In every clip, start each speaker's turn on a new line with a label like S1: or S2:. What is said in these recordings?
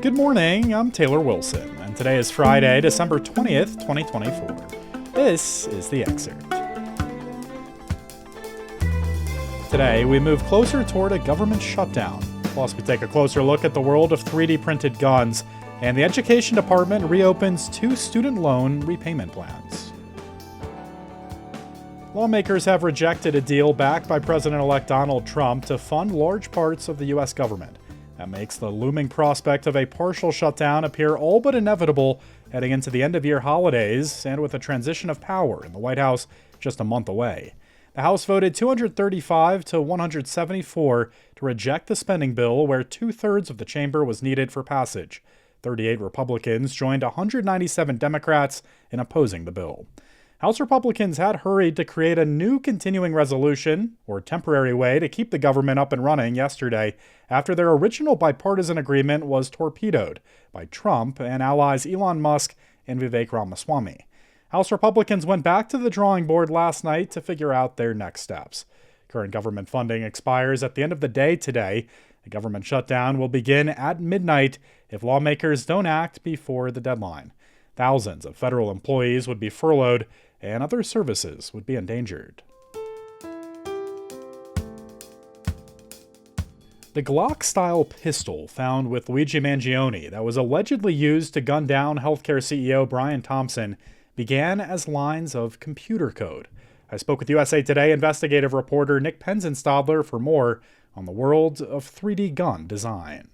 S1: Good morning, I'm Taylor Wilson, and today is Friday, December 20th, 2024. This is the Excerpt. Today, we move closer toward a government shutdown. Plus, we take a closer look at the world of 3D printed guns, and the Education Department reopens 2 student loan repayment plans. Lawmakers have rejected a deal backed by President-elect Donald Trump to fund large parts of the U.S. government. That makes the looming prospect of a partial shutdown appear all but inevitable heading into the end-of-year holidays and with a transition of power in the White House just a month away. The House voted 235 to 174 to reject the spending bill, where 2/3 of the chamber was needed for passage. 38 Republicans joined 197 Democrats in opposing the bill. House Republicans had hurried to create a new continuing resolution, or temporary way, to keep the government up and running yesterday after their original bipartisan agreement was torpedoed by Trump and allies Elon Musk and Vivek Ramaswamy. House Republicans went back to the drawing board last night to figure out their next steps. Current government funding expires at the end of the day today. The government shutdown will begin at midnight if lawmakers don't act before the deadline. Thousands of federal employees would be furloughed, and other services would be endangered. The Glock-style pistol found with Luigi Mangione that was allegedly used to gun down healthcare CEO Brian Thompson began as lines of computer code. I spoke with USA Today investigative reporter Nick Penzenstadler for more on the world of 3D gun design.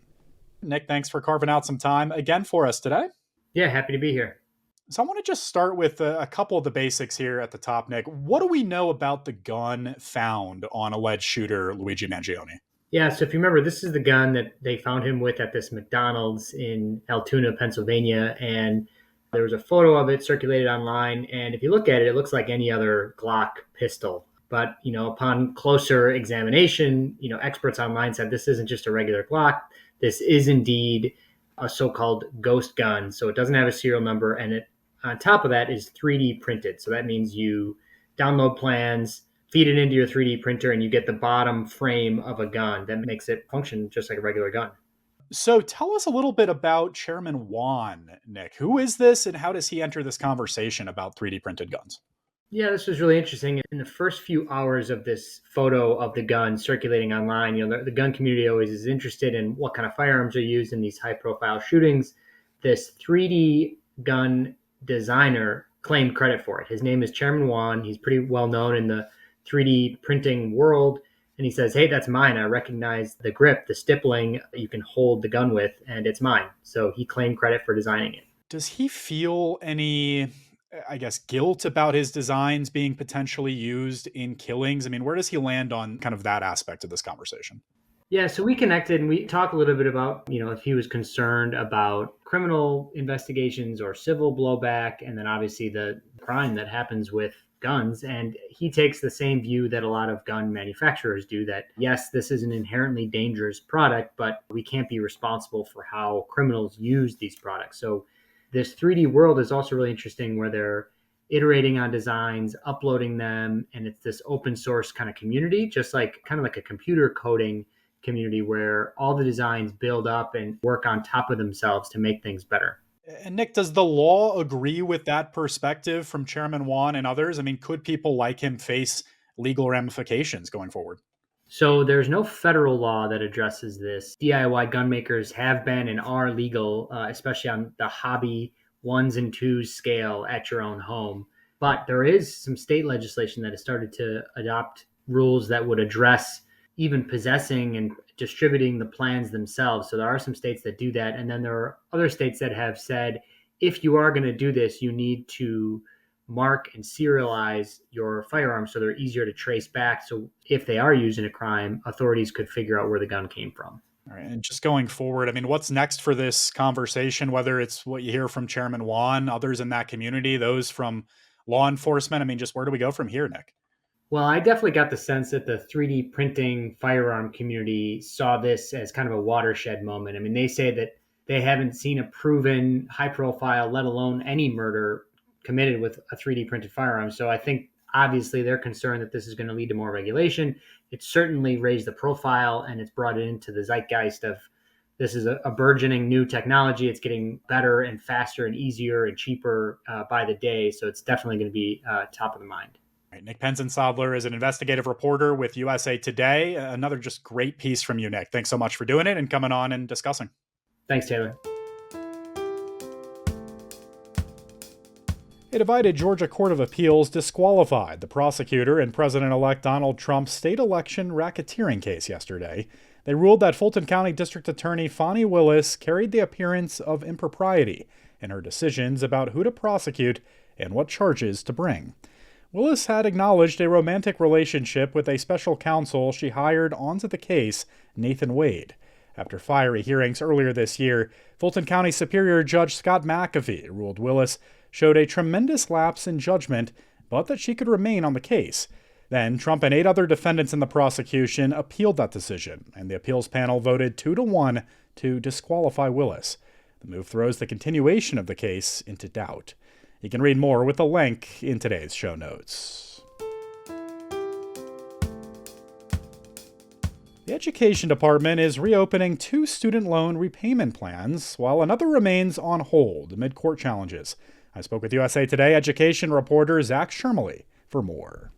S1: Nick, thanks for carving out some time again for us today.
S2: Yeah, happy to be here.
S1: So I want to just start with a couple of the basics here at the top, Nick. What do we know about the gun found on alleged shooter Luigi Mangione?
S2: Yeah, so if you remember, this is the gun that they found him with at this McDonald's in Altoona, Pennsylvania, and there was a photo of it circulated online, and if you look at it, it looks like any other Glock pistol. But, upon closer examination, experts online said this isn't just a regular Glock. This is indeed a so-called ghost gun. So it doesn't have a serial number, and it on top of that is 3D printed. So that means you download plans, feed it into your 3D printer, and you get the bottom frame of a gun that makes it function just like a regular gun.
S1: So tell us a little bit about Chairman Wan, Nick. Who is this, and how does he enter this conversation about 3D printed guns?
S2: Yeah, this was really interesting. In the first few hours of this photo of the gun circulating online, the gun community always is interested in what kind of firearms are used in these high-profile shootings. This 3D gun designer claimed credit for it. His name is Chairman Wan. He's pretty well known in the 3D printing world. And he says, hey, that's mine. I recognize the grip, the stippling you can hold the gun with, and it's mine. So he claimed credit for designing it.
S1: Does he feel any, guilt about his designs being potentially used in killings? I mean, where does he land on kind of that aspect of this conversation?
S2: Yeah, so we connected and we talked a little bit about, if he was concerned about criminal investigations or civil blowback, and then obviously the crime that happens with guns. And he takes the same view that a lot of gun manufacturers do, that yes, this is an inherently dangerous product, but we can't be responsible for how criminals use these products. So this 3D world is also really interesting, where they're iterating on designs, uploading them, and it's this open source kind of community, just like kind of like a computer coding community where all the designs build up and work on top of themselves to make things better.
S1: And Nick, does the law agree with that perspective from Chairman Wan and others? I mean, could people like him face legal ramifications going forward?
S2: So there's no federal law that addresses this. DIY gun makers have been and are legal, especially on the hobby 1s and 2s scale at your own home. But there is some state legislation that has started to adopt rules that would address even possessing and distributing the plans themselves. So there are some states that do that. And then there are other states that have said, if you are going to do this, you need to mark and serialize your firearms so they're easier to trace back. So if they are used in a crime, authorities could figure out where the gun came from.
S1: All right. And just going forward, I mean, what's next for this conversation, whether it's what you hear from Chairman Wan, others in that community, those from law enforcement? I mean, just where do we go from here, Nick?
S2: Well, I definitely got the sense that the 3D printing firearm community saw this as kind of a watershed moment. I mean, they say that they haven't seen a proven high profile, let alone any murder committed with a 3D printed firearm. So I think obviously they're concerned that this is going to lead to more regulation. It's certainly raised the profile and it's brought it into the zeitgeist of this is a burgeoning new technology. It's getting better and faster and easier and cheaper by the day. So it's definitely going to be top of the mind.
S1: Right, Nick Penzensadler is an investigative reporter with USA Today. Another just great piece from you, Nick. Thanks so much for doing it and coming on and discussing.
S2: Thanks, Taylor.
S1: A divided Georgia Court of Appeals disqualified the prosecutor in President-elect Donald Trump's state election racketeering case yesterday. They ruled that Fulton County District Attorney Fani Willis carried the appearance of impropriety in her decisions about who to prosecute and what charges to bring. Willis had acknowledged a romantic relationship with a special counsel she hired onto the case, Nathan Wade. After fiery hearings earlier this year, Fulton County Superior Judge Scott McAfee ruled Willis showed a tremendous lapse in judgment, but that she could remain on the case. Then, Trump and 8 other defendants in the prosecution appealed that decision, and the appeals panel voted 2-1 to disqualify Willis. The move throws the continuation of the case into doubt. You can read more with the link in today's show notes. The Education Department is reopening 2 student loan repayment plans, while another remains on hold amid court challenges. I spoke with USA Today education reporter Zach Shermley for more.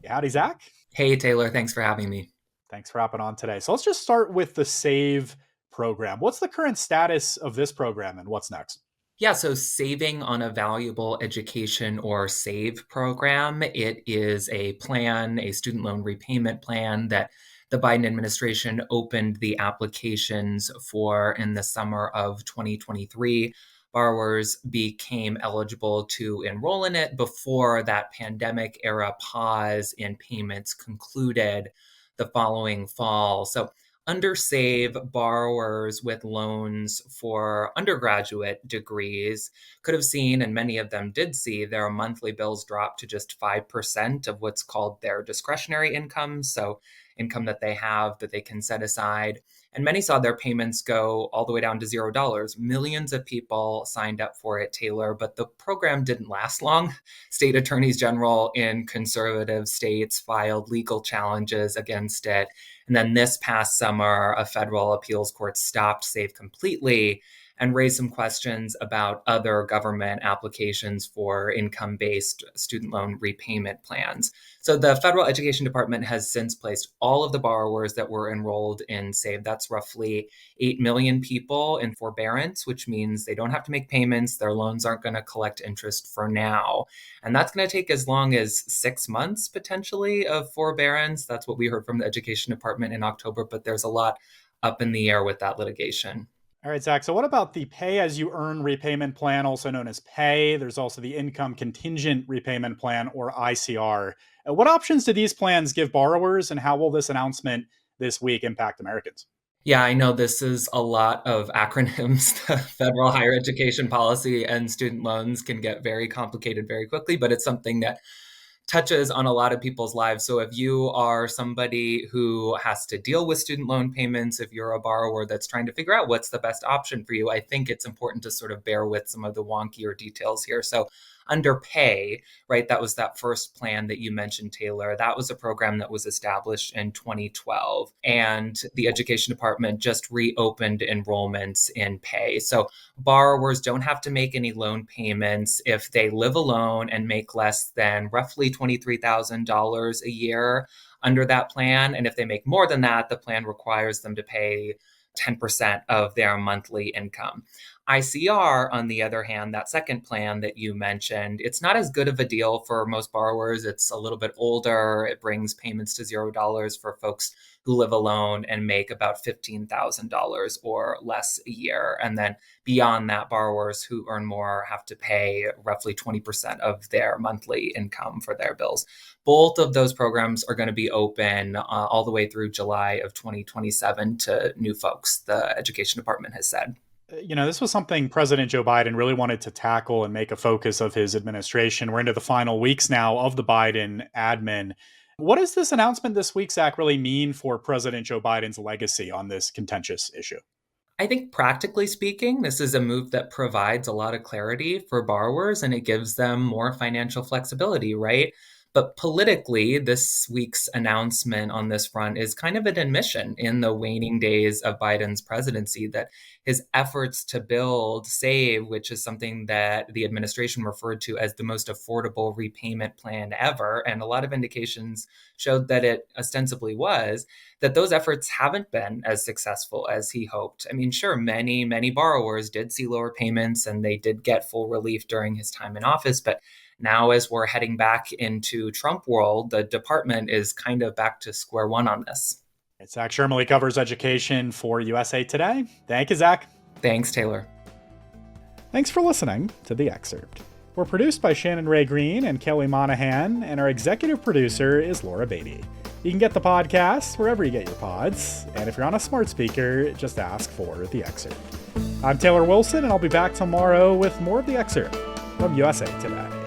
S1: Howdy, Zach.
S3: Hey, Taylor. Thanks for having me.
S1: Thanks for hopping on today. So let's just start with the SAVE program. What's the current status of this program and what's next?
S3: Yeah, so Saving on a Valuable Education or SAVE program, it is a plan, a student loan repayment plan that the Biden administration opened the applications for in the summer of 2023. Borrowers became eligible to enroll in it before that pandemic era pause in payments concluded the following fall. So under SAVE, borrowers with loans for undergraduate degrees could have seen, and many of them did see, their monthly bills drop to just 5% of what's called their discretionary income, so income that they have that they can set aside. And many saw their payments go all the way down to $0. Millions of people signed up for it, Taylor, but the program didn't last long. State attorneys general in conservative states filed legal challenges against it. And then this past summer, a federal appeals court stopped SAVE completely and raised some questions about other government applications for income-based student loan repayment plans. So the Federal Education Department has since placed all of the borrowers that were enrolled in SAVE, that's roughly 8 million people, in forbearance, which means they don't have to make payments. Their loans aren't going to collect interest for now. And that's going to take as long as 6 months, potentially, of forbearance. That's what we heard from the Education Department in October, but there's a lot up in the air with that litigation.
S1: All right, Zach. So what about the pay-as-you-earn repayment plan, also known as PAY? There's also the income contingent repayment plan, or ICR. What options do these plans give borrowers, and how will this announcement this week impact Americans?
S3: Yeah, I know this is a lot of acronyms. The federal higher education policy and student loans can get very complicated very quickly, but it's something that touches on a lot of people's lives. So if you are somebody who has to deal with student loan payments, if you're a borrower that's trying to figure out what's the best option for you, I think it's important to sort of bear with some of the wonkier details here. So under PAY, right, that was that first plan that you mentioned, Taylor. That was a program that was established in 2012. And the Education Department just reopened enrollments in PAY. So borrowers don't have to make any loan payments if they live alone and make less than roughly $23,000 a year under that plan. And if they make more than that, the plan requires them to pay 10% of their monthly income. ICR, on the other hand, that second plan that you mentioned, it's not as good of a deal for most borrowers. It's a little bit older. It brings payments to $0 for folks who live alone and make about $15,000 or less a year. And then beyond that, borrowers who earn more have to pay roughly 20% of their monthly income for their bills. Both of those programs are going to be open all the way through July of 2027 to new folks, the Education Department has said.
S1: You know, this was something President Joe Biden really wanted to tackle and make a focus of his administration. We're into the final weeks now of the Biden admin. What does this announcement this week, Zach, really mean for President Joe Biden's legacy on this contentious issue?
S3: I think practically speaking, this is a move that provides a lot of clarity for borrowers and it gives them more financial flexibility, right? But politically, this week's announcement on this front is kind of an admission in the waning days of Biden's presidency that his efforts to build SAVE, which is something that the administration referred to as the most affordable repayment plan ever, and a lot of indications showed that it ostensibly was, that those efforts haven't been as successful as he hoped. I mean, sure, many borrowers did see lower payments and they did get full relief during his time in office, but now, as we're heading back into Trump world, the department is kind of back to square one on this.
S1: Zach Shermley covers education for USA Today. Thank you, Zach.
S3: Thanks, Taylor.
S1: Thanks for listening to The Excerpt. We're produced by Shannon Ray Green and Kelly Monahan, and our executive producer is Laura Beatty. You can get the podcast wherever you get your pods, and if you're on a smart speaker, just ask for The Excerpt. I'm Taylor Wilson, and I'll be back tomorrow with more of The Excerpt from USA Today.